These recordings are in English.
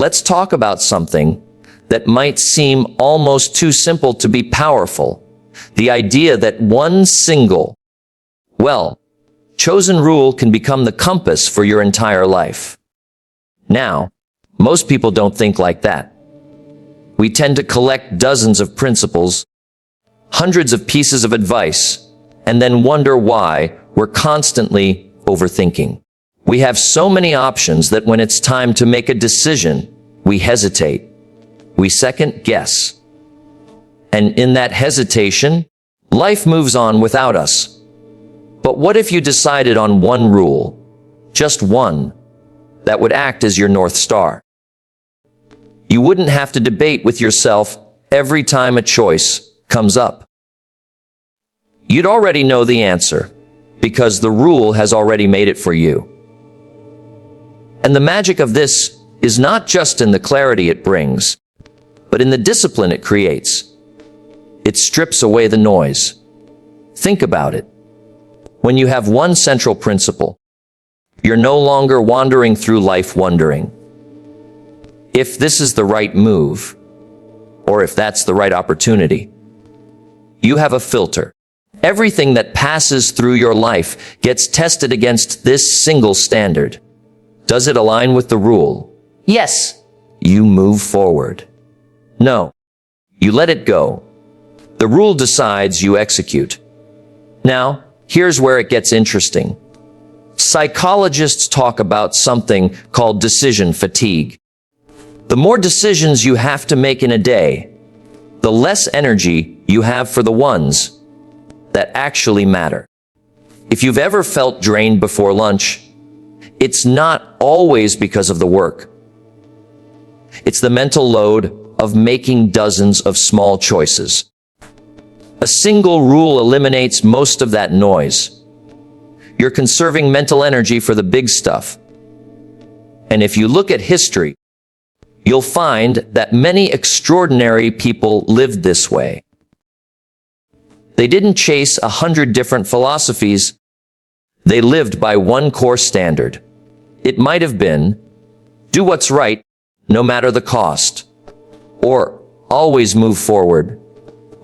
let's talk about something that might seem almost too simple to be powerful. The idea that one single, chosen rule can become the compass for your entire life. Now, most people don't think like that. We tend to collect dozens of principles, hundreds of pieces of advice, and then wonder why we're constantly overthinking. We have so many options that when it's time to make a decision, we hesitate. We second guess. And in that hesitation, life moves on without us. But what if you decided on one rule, just one, that would act as your North Star? You wouldn't have to debate with yourself every time a choice comes up. You'd already know the answer, because the rule has already made it for you. And the magic of this is not just in the clarity it brings, but in the discipline it creates. It strips away the noise. Think about it. When you have one central principle, you're no longer wandering through life wondering if this is the right move, or if that's the right opportunity. You have a filter. Everything that passes through your life gets tested against this single standard. Does it align with the rule? Yes. You move forward. No. You let it go. The rule decides, you execute. Now, here's where it gets interesting. Psychologists talk about something called decision fatigue. The more decisions you have to make in a day, the less energy you have for the ones that actually matter. If you've ever felt drained before lunch, it's not always because of the work. It's the mental load of making dozens of small choices. A single rule eliminates most of that noise. You're conserving mental energy for the big stuff. And if you look at history, you'll find that many extraordinary people lived this way. They didn't chase 100 different philosophies. They lived by one core standard. It might have been, do what's right, no matter the cost, or always move forward,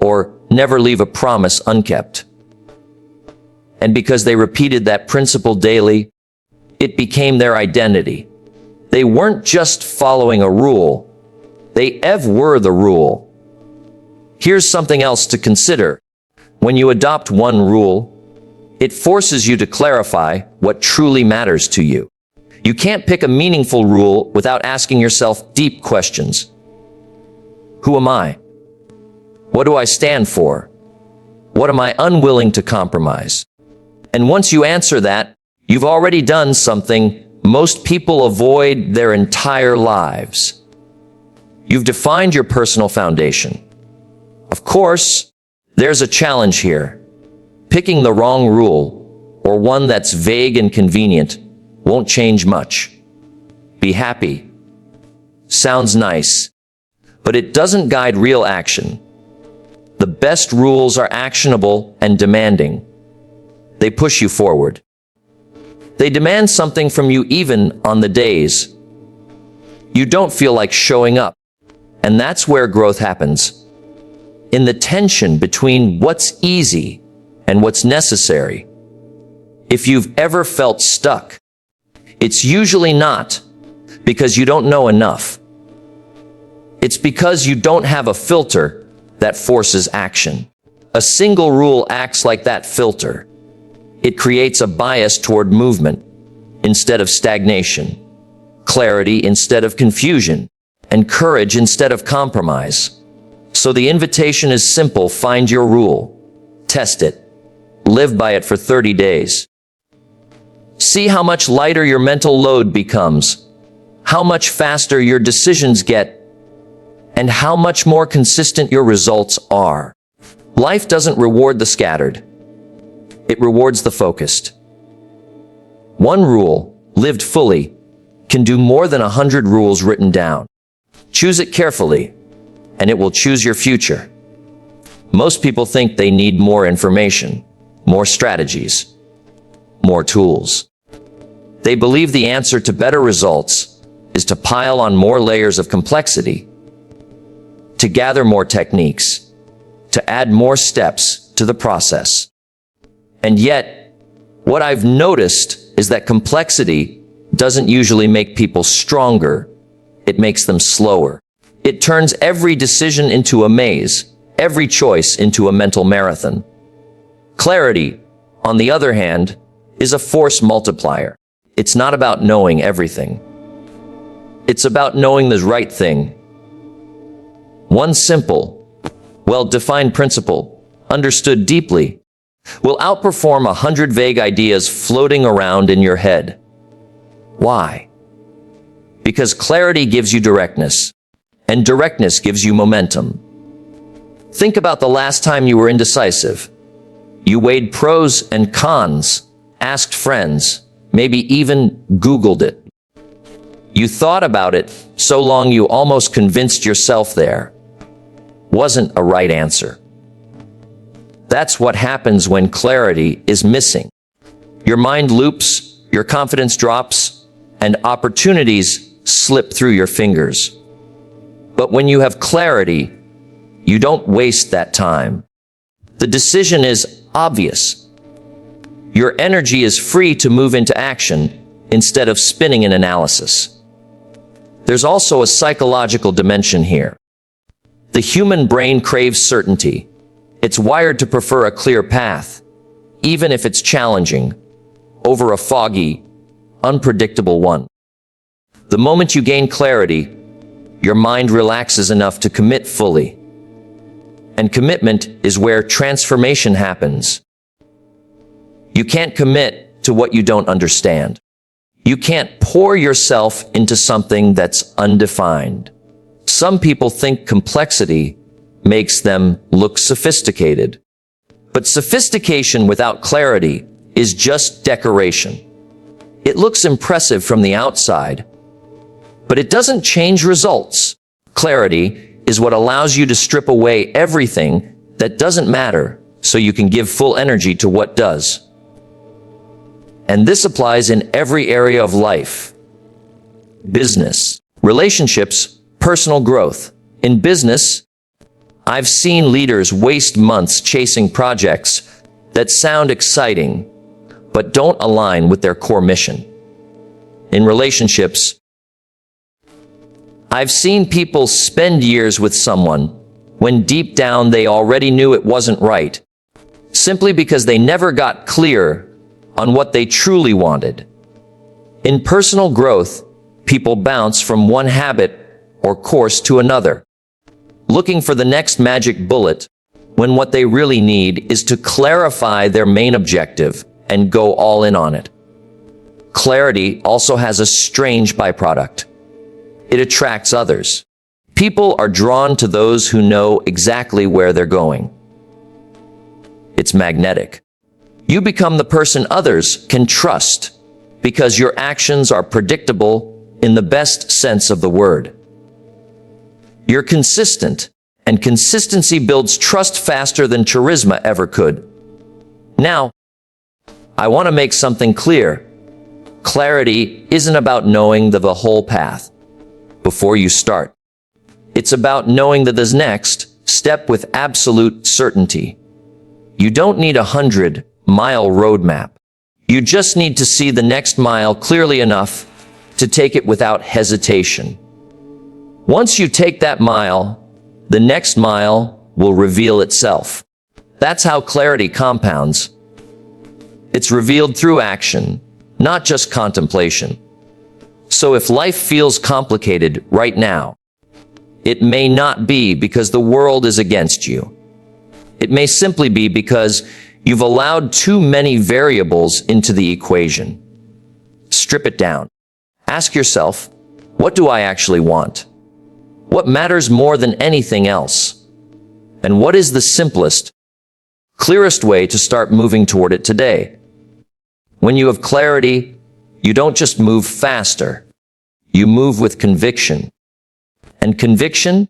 or never leave a promise unkept. And because they repeated that principle daily, it became their identity. They weren't just following a rule. They were the rule. Here's something else to consider. When you adopt one rule, it forces you to clarify what truly matters to you. You can't pick a meaningful rule without asking yourself deep questions. Who am I? What do I stand for? What am I unwilling to compromise? And once you answer that, you've already done something most people avoid their entire lives. You've defined your personal foundation. Of course, there's a challenge here. Picking the wrong rule, or one that's vague and convenient, won't change much. Be happy. Sounds nice, but it doesn't guide real action. The best rules are actionable and demanding. They push you forward. They demand something from you even on the days you don't feel like showing up. And that's where growth happens. In the tension between what's easy and what's necessary. If you've ever felt stuck, it's usually not because you don't know enough. It's because you don't have a filter that forces action. A single rule acts like that filter. It creates a bias toward movement instead of stagnation, clarity instead of confusion, and courage instead of compromise. So the invitation is simple: find your rule, test it, live by it for 30 days. See how much lighter your mental load becomes, how much faster your decisions get, and how much more consistent your results are. Life doesn't reward the scattered. It rewards the focused. One rule, lived fully, can do more than 100 rules written down. Choose it carefully, and it will choose your future. Most people think they need more information, more strategies, more tools. They believe the answer to better results is to pile on more layers of complexity, to gather more techniques, to add more steps to the process. And yet, what I've noticed is that complexity doesn't usually make people stronger. It makes them slower. It turns every decision into a maze, every choice into a mental marathon. Clarity, on the other hand, is a force multiplier. It's not about knowing everything. It's about knowing the right thing. One simple, well-defined principle, understood deeply, will outperform 100 vague ideas floating around in your head. Why? Because clarity gives you directness, and directness gives you momentum. Think about the last time you were indecisive. You weighed pros and cons, asked friends, maybe even Googled it. You thought about it so long you almost convinced yourself there wasn't a right answer. That's what happens when clarity is missing. Your mind loops, your confidence drops, and opportunities slip through your fingers. But when you have clarity, you don't waste that time. The decision is obvious. Your energy is free to move into action instead of spinning in analysis. There's also a psychological dimension here. The human brain craves certainty. It's wired to prefer a clear path, even if it's challenging, over a foggy, unpredictable one. The moment you gain clarity, your mind relaxes enough to commit fully. And commitment is where transformation happens. You can't commit to what you don't understand. You can't pour yourself into something that's undefined. Some people think complexity makes them look sophisticated. But sophistication without clarity is just decoration. It looks impressive from the outside, but it doesn't change results. Clarity is what allows you to strip away everything that doesn't matter so you can give full energy to what does. And this applies in every area of life. Business, relationships, personal growth. In business, I've seen leaders waste months chasing projects that sound exciting, but don't align with their core mission. In relationships, I've seen people spend years with someone when deep down they already knew it wasn't right, simply because they never got clear on what they truly wanted. In personal growth, people bounce from one habit or course to another, looking for the next magic bullet, when what they really need is to clarify their main objective and go all in on it. Clarity also has a strange byproduct. It attracts others. People are drawn to those who know exactly where they're going. It's magnetic. You become the person others can trust because your actions are predictable in the best sense of the word. You're consistent, and consistency builds trust faster than charisma ever could. Now, I want to make something clear. Clarity isn't about knowing the whole path before you start. It's about knowing the next step with absolute certainty. You don't need a 100-mile roadmap. You just need to see the next mile clearly enough to take it without hesitation. Once you take that mile, the next mile will reveal itself. That's how clarity compounds. It's revealed through action, not just contemplation. So if life feels complicated right now, it may not be because the world is against you. It may simply be because you've allowed too many variables into the equation. Strip it down. Ask yourself, what do I actually want? What matters more than anything else? And what is the simplest, clearest way to start moving toward it today? When you have clarity, you don't just move faster. You move with conviction. And conviction,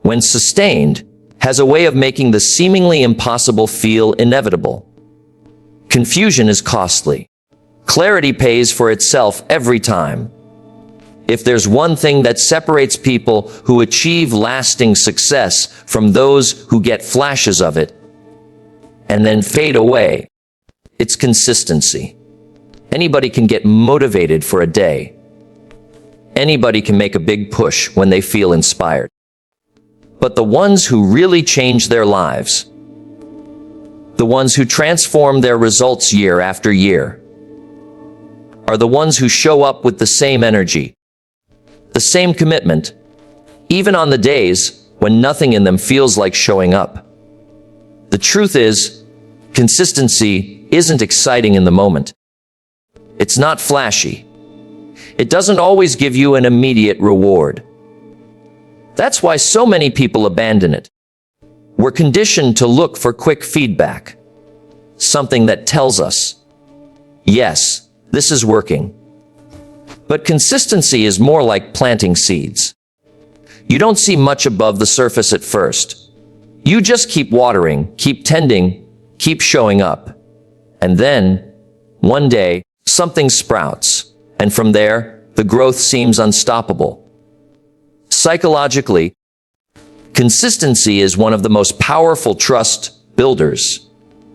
when sustained, has a way of making the seemingly impossible feel inevitable. Confusion is costly. Clarity pays for itself every time. If there's one thing that separates people who achieve lasting success from those who get flashes of it and then fade away, it's consistency. Anybody can get motivated for a day. Anybody can make a big push when they feel inspired. But the ones who really change their lives, the ones who transform their results year after year, are the ones who show up with the same energy, the same commitment, even on the days when nothing in them feels like showing up. The truth is, consistency isn't exciting in the moment. It's not flashy. It doesn't always give you an immediate reward. That's why so many people abandon it. We're conditioned to look for quick feedback, something that tells us, yes, this is working. But consistency is more like planting seeds. You don't see much above the surface at first. You just keep watering, keep tending, keep showing up. And then, one day, something sprouts, and from there, the growth seems unstoppable. Psychologically, consistency is one of the most powerful trust builders,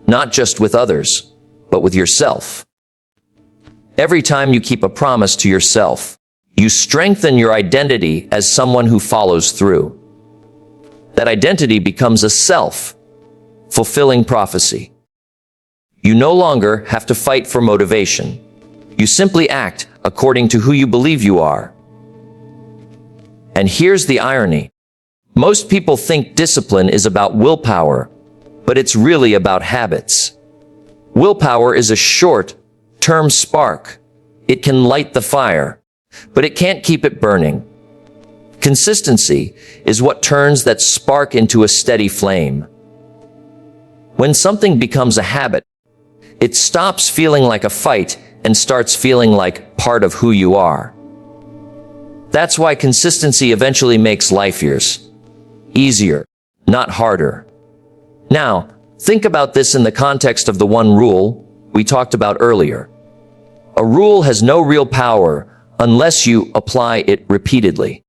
not just with others, but with yourself. Every time you keep a promise to yourself, you strengthen your identity as someone who follows through. That identity becomes a self-fulfilling prophecy. You no longer have to fight for motivation. You simply act according to who you believe you are. And here's the irony. Most people think discipline is about willpower, but it's really about habits. Willpower is a short-term spark. It can light the fire, but it can't keep it burning. Consistency is what turns that spark into a steady flame. When something becomes a habit, it stops feeling like a fight and starts feeling like part of who you are. That's why consistency eventually makes life easier, not harder. Now, think about this in the context of the one rule we talked about earlier. A rule has no real power unless you apply it repeatedly.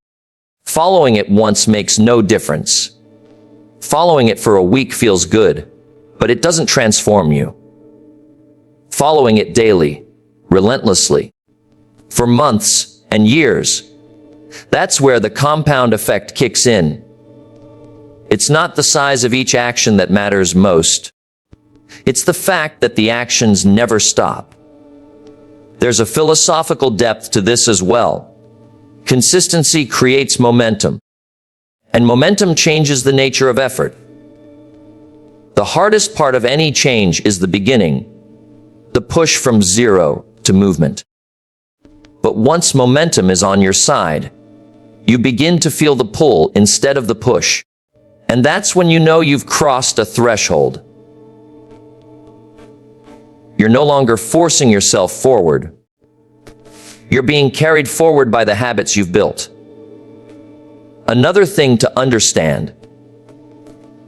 Following it once makes no difference. Following it for a week feels good, but it doesn't transform you. Following it daily, relentlessly, for months and years, that's where the compound effect kicks in. It's not the size of each action that matters most. It's the fact that the actions never stop. There's a philosophical depth to this as well. Consistency creates momentum, and momentum changes the nature of effort. The hardest part of any change is the beginning, the push from zero to movement. But once momentum is on your side, you begin to feel the pull instead of the push. And that's when you know you've crossed a threshold. You're no longer forcing yourself forward. You're being carried forward by the habits you've built. Another thing to understand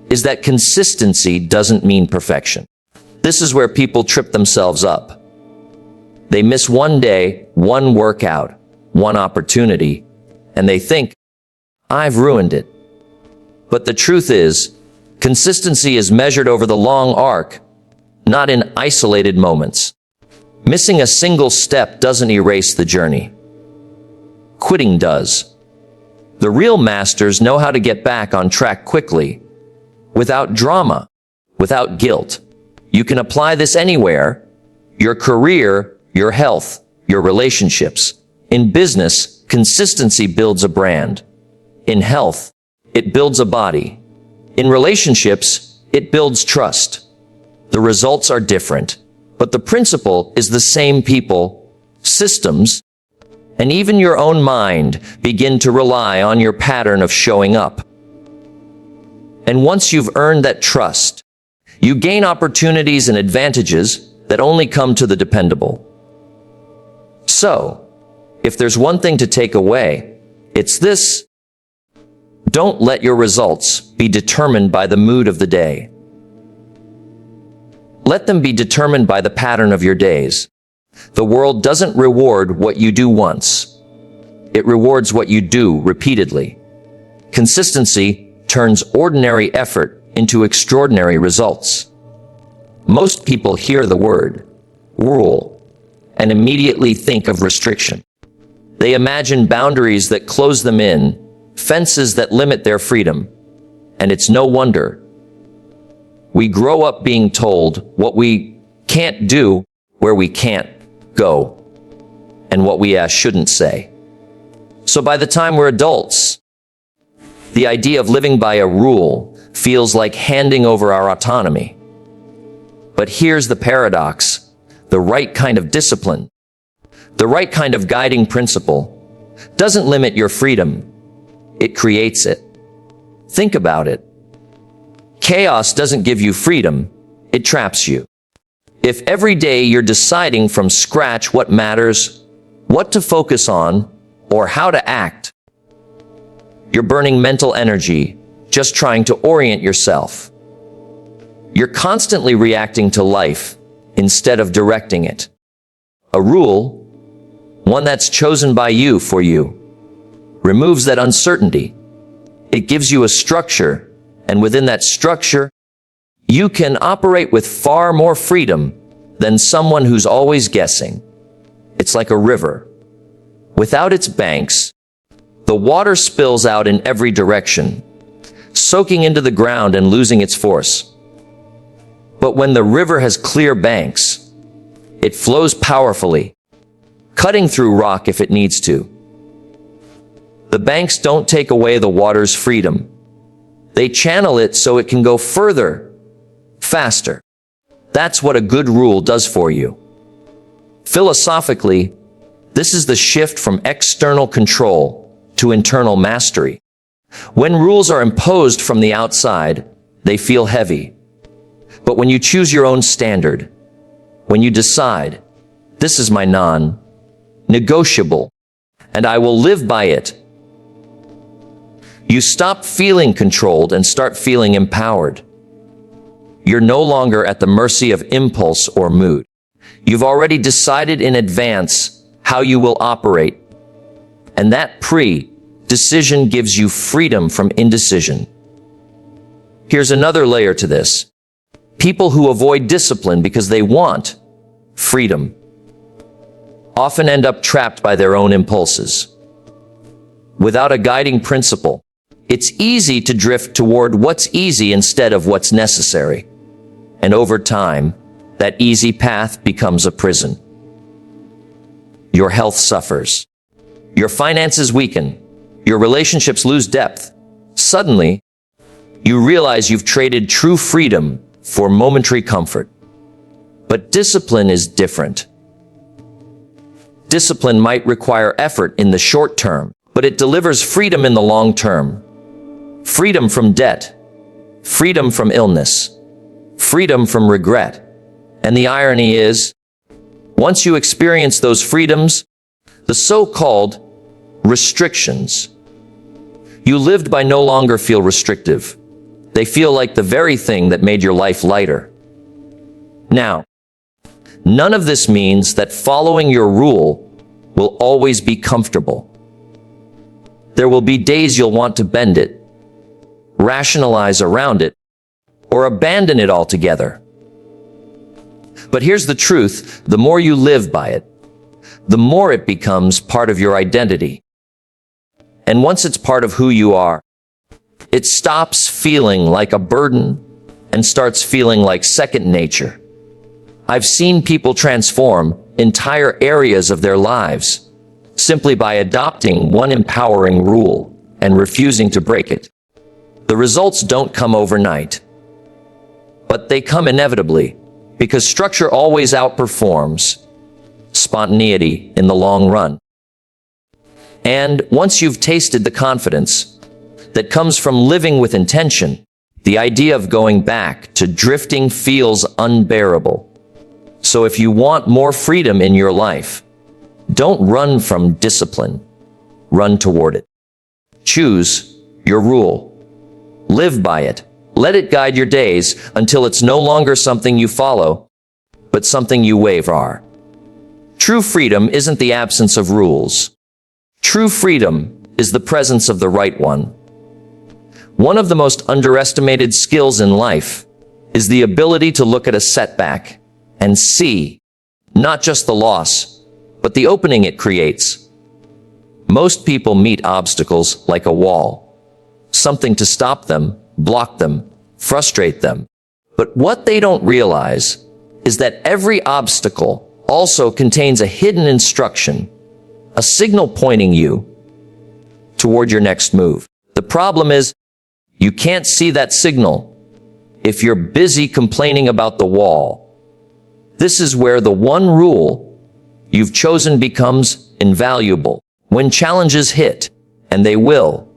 is that consistency doesn't mean perfection. This is where people trip themselves up. They miss one day, one workout, one opportunity, and they think, I've ruined it. But the truth is, consistency is measured over the long arc, not in isolated moments. Missing a single step doesn't erase the journey. Quitting does. The real masters know how to get back on track quickly, without drama, without guilt. You can apply this anywhere: your career, your health, your relationships. In business, consistency builds a brand. In health, it builds a body. In relationships, it builds trust. The results are different, but the principle is the same. People, systems, and even your own mind begin to rely on your pattern of showing up. And once you've earned that trust, you gain opportunities and advantages that only come to the dependable. So, if there's one thing to take away, it's this: don't let your results be determined by the mood of the day. Let them be determined by the pattern of your days. The world doesn't reward what you do once. It rewards what you do repeatedly. Consistency turns ordinary effort into extraordinary results. Most people hear the word rule and immediately think of restriction. They imagine boundaries that close them in, fences that limit their freedom, and it's no wonder. We grow up being told what we can't do, where we can't go, and what we shouldn't say. So by the time we're adults, the idea of living by a rule feels like handing over our autonomy. But here's the paradox: the right kind of discipline, the right kind of guiding principle, doesn't limit your freedom, it creates it. Think about it. Chaos doesn't give you freedom, it traps you. If every day you're deciding from scratch what matters, what to focus on, or how to act, you're burning mental energy just trying to orient yourself. You're constantly reacting to life instead of directing it. A rule, one that's chosen by you for you, removes that uncertainty. It gives you a structure, and within that structure, you can operate with far more freedom than someone who's always guessing. It's like a river. Without its banks, the water spills out in every direction, soaking into the ground and losing its force. But when the river has clear banks, it flows powerfully, cutting through rock if it needs to. The banks don't take away the water's freedom. They channel it so it can go further, faster. That's what a good rule does for you. Philosophically, this is the shift from external control to internal mastery. When rules are imposed from the outside, they feel heavy. But when you choose your own standard, when you decide, this is my non-negotiable, and I will live by it, you stop feeling controlled and start feeling empowered. You're no longer at the mercy of impulse or mood. You've already decided in advance how you will operate, and that pre-decision gives you freedom from indecision. Here's another layer to this. People who avoid discipline because they want freedom often end up trapped by their own impulses. Without a guiding principle, it's easy to drift toward what's easy instead of what's necessary. And over time, that easy path becomes a prison. Your health suffers. Your finances weaken. Your relationships lose depth. Suddenly, you realize you've traded true freedom for momentary comfort. But discipline is different. Discipline might require effort in the short term, but it delivers freedom in the long term. Freedom from debt, freedom from illness, freedom from regret. And the irony is, once you experience those freedoms, the so-called restrictions you lived by no longer feel restrictive. They feel like the very thing that made your life lighter. Now, none of this means that following your rule will always be comfortable. There will be days you'll want to bend it, rationalize around it, or abandon it altogether. But here's the truth: the more you live by it, the more it becomes part of your identity. And once it's part of who you are, it stops feeling like a burden and starts feeling like second nature. I've seen people transform entire areas of their lives simply by adopting one empowering rule and refusing to break it. The results don't come overnight, but they come inevitably, because structure always outperforms spontaneity in the long run. And once you've tasted the confidence that comes from living with intention, the idea of going back to drifting feels unbearable. So if you want more freedom in your life, don't run from discipline, run toward it. Choose your rule. Live by it. Let it guide your days until it's no longer something you follow, but something you waver. True freedom isn't the absence of rules. True freedom is the presence of the right one. One of the most underestimated skills in life is the ability to look at a setback and see not just the loss, but the opening it creates. Most people meet obstacles like a wall, something to stop them, block them, frustrate them. But what they don't realize is that every obstacle also contains a hidden instruction, a signal pointing you toward your next move. The problem is, you can't see that signal if you're busy complaining about the wall. This is where the one rule you've chosen becomes invaluable. When challenges hit, and they will,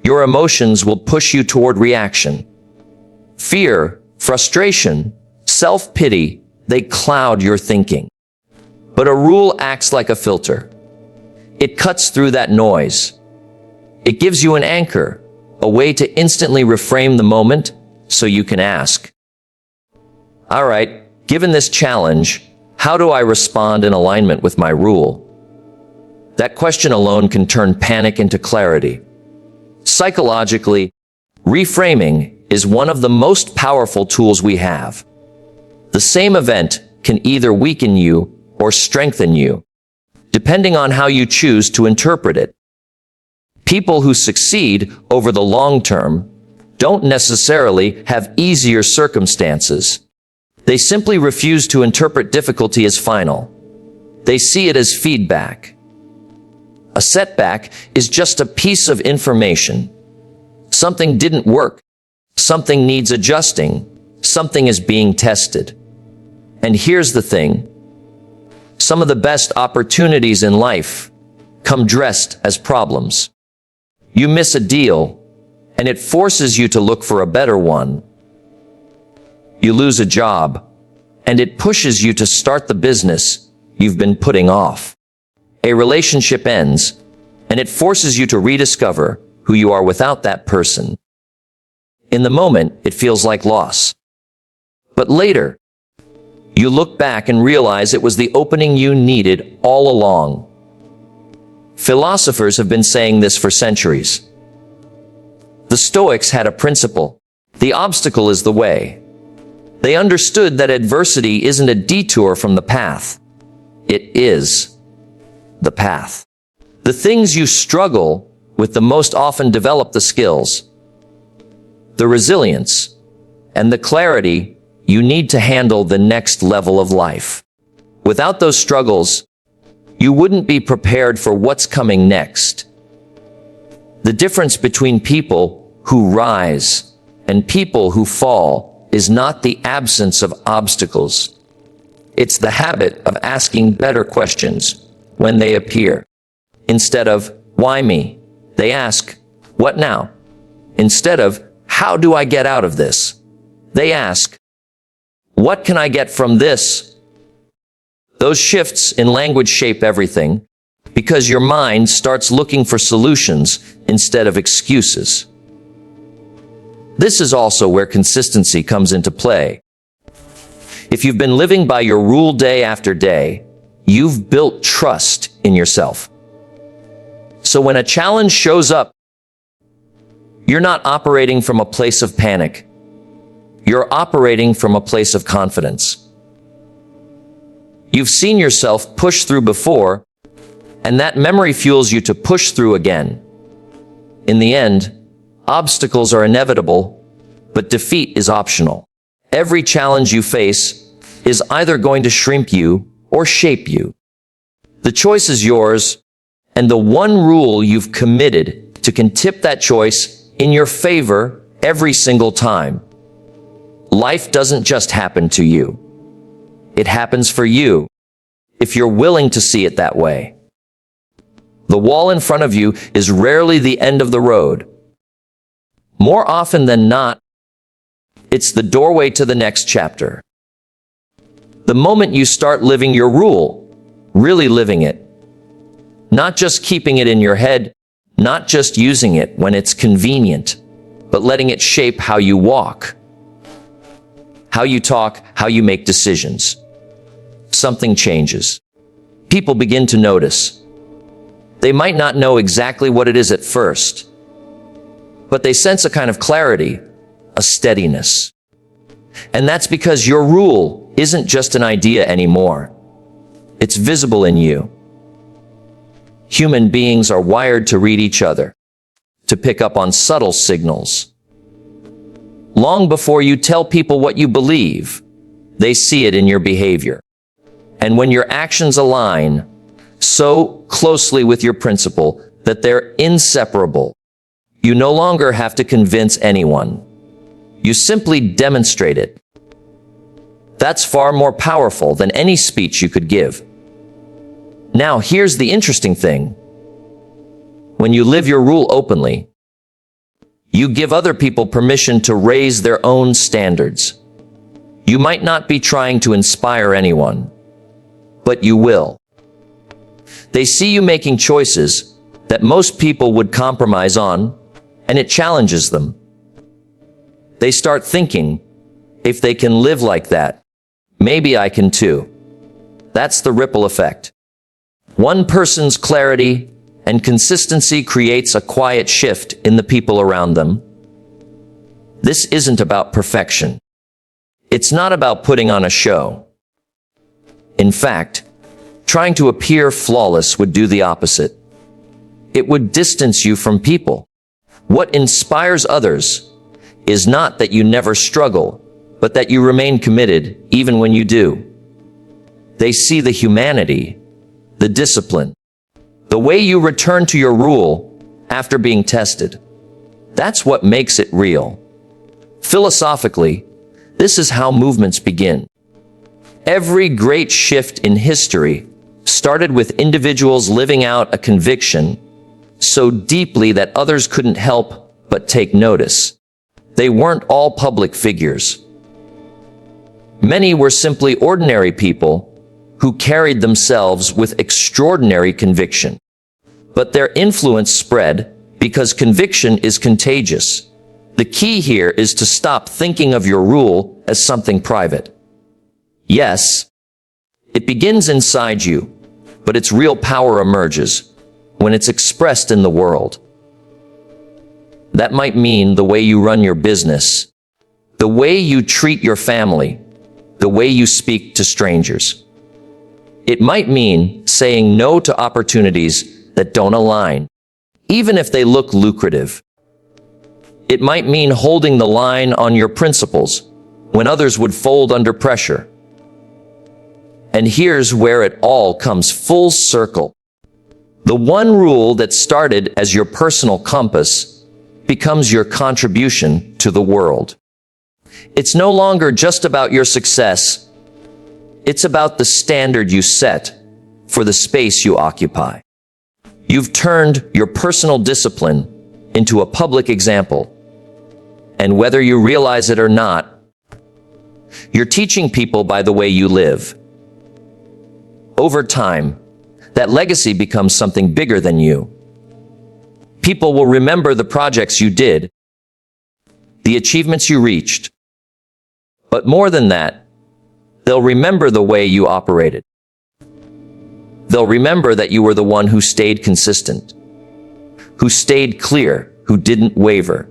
your emotions will push you toward reaction. Fear, frustration, self-pity, they cloud your thinking. But a rule acts like a filter. It cuts through that noise. It gives you an anchor, a way to instantly reframe the moment so you can ask, all right, given this challenge, how do I respond in alignment with my rule? That question alone can turn panic into clarity. Psychologically, reframing is one of the most powerful tools we have. The same event can either weaken you or strengthen you, depending on how you choose to interpret it. People who succeed over the long term don't necessarily have easier circumstances. They simply refuse to interpret difficulty as final. They see it as feedback. A setback is just a piece of information. Something didn't work. Something needs adjusting. Something is being tested. And here's the thing. Some of the best opportunities in life come dressed as problems. You miss a deal, and it forces you to look for a better one. You lose a job, and it pushes you to start the business you've been putting off. A relationship ends, and it forces you to rediscover who you are without that person. In the moment, it feels like loss. But later, you look back and realize it was the opening you needed all along. Philosophers have been saying this for centuries. The Stoics had a principle: the obstacle is the way. They understood that adversity isn't a detour from the path. It is the path. The things you struggle with the most often develop the skills, the resilience, and the clarity you need to handle the next level of life. Without those struggles, you wouldn't be prepared for what's coming next. The difference between people who rise and people who fall is not the absence of obstacles. It's the habit of asking better questions when they appear. Instead of, why me? They ask, what now? Instead of, how do I get out of this? They ask, what can I get from this? Those shifts in language shape everything, because your mind starts looking for solutions instead of excuses. This is also where consistency comes into play. If you've been living by your rule day after day, you've built trust in yourself. So when a challenge shows up, you're not operating from a place of panic. You're operating from a place of confidence. You've seen yourself push through before, and that memory fuels you to push through again. In the end, obstacles are inevitable, but defeat is optional. Every challenge you face is either going to shrink you or shape you. The choice is yours, and the one rule you've committed to can tip that choice in your favor every single time. Life doesn't just happen to you. It happens for you, if you're willing to see it that way. The wall in front of you is rarely the end of the road. More often than not, it's the doorway to the next chapter. The moment you start living your rule, really living it, not just keeping it in your head, not just using it when it's convenient, but letting it shape how you walk, how you talk, how you make decisions, something changes. People begin to notice. They might not know exactly what it is at first, but they sense a kind of clarity, a steadiness. And that's because your rule isn't just an idea anymore. It's visible in you. Human beings are wired to read each other, to pick up on subtle signals. Long before you tell people what you believe, they see it in your behavior. And when your actions align so closely with your principle that they're inseparable, you no longer have to convince anyone. You simply demonstrate it. That's far more powerful than any speech you could give. Now, here's the interesting thing. When you live your rule openly, you give other people permission to raise their own standards. You might not be trying to inspire anyone, but you will. They see you making choices that most people would compromise on, and it challenges them. They start thinking, if they can live like that, maybe I can too. That's the ripple effect. One person's clarity and consistency creates a quiet shift in the people around them. This isn't about perfection. It's not about putting on a show. In fact, trying to appear flawless would do the opposite. It would distance you from people. What inspires others is not that you never struggle, but that you remain committed even when you do. They see the humanity, the discipline, the way you return to your rule after being tested. That's what makes it real. Philosophically, this is how movements begin. Every great shift in history started with individuals living out a conviction so deeply that others couldn't help but take notice. They weren't all public figures. Many were simply ordinary people who carried themselves with extraordinary conviction. But their influence spread because conviction is contagious. The key here is to stop thinking of your rule as something private. Yes, it begins inside you, but its real power emerges when it's expressed in the world. That might mean the way you run your business, the way you treat your family, the way you speak to strangers. It might mean saying no to opportunities that don't align, even if they look lucrative. It might mean holding the line on your principles when others would fold under pressure. And here's where it all comes full circle. The one rule that started as your personal compass becomes your contribution to the world. It's no longer just about your success. It's about the standard you set for the space you occupy. You've turned your personal discipline into a public example. And whether you realize it or not, you're teaching people by the way you live. Over time, that legacy becomes something bigger than you. People will remember the projects you did, the achievements you reached. But more than that, they'll remember the way you operated. They'll remember that you were the one who stayed consistent, who stayed clear, who didn't waver.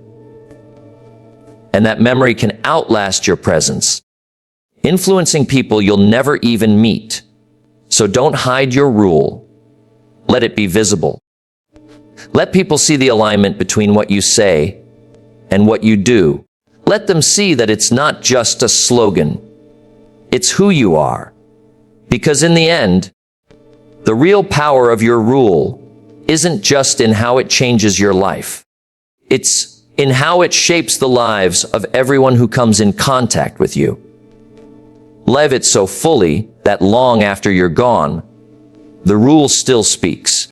And that memory can outlast your presence, influencing people you'll never even meet. So don't hide your rule. Let it be visible. Let people see the alignment between what you say and what you do. Let them see that it's not just a slogan. It's who you are. Because in the end, the real power of your rule isn't just in how it changes your life. It's in how it shapes the lives of everyone who comes in contact with you. Live it so fully that long after you're gone, the rule still speaks.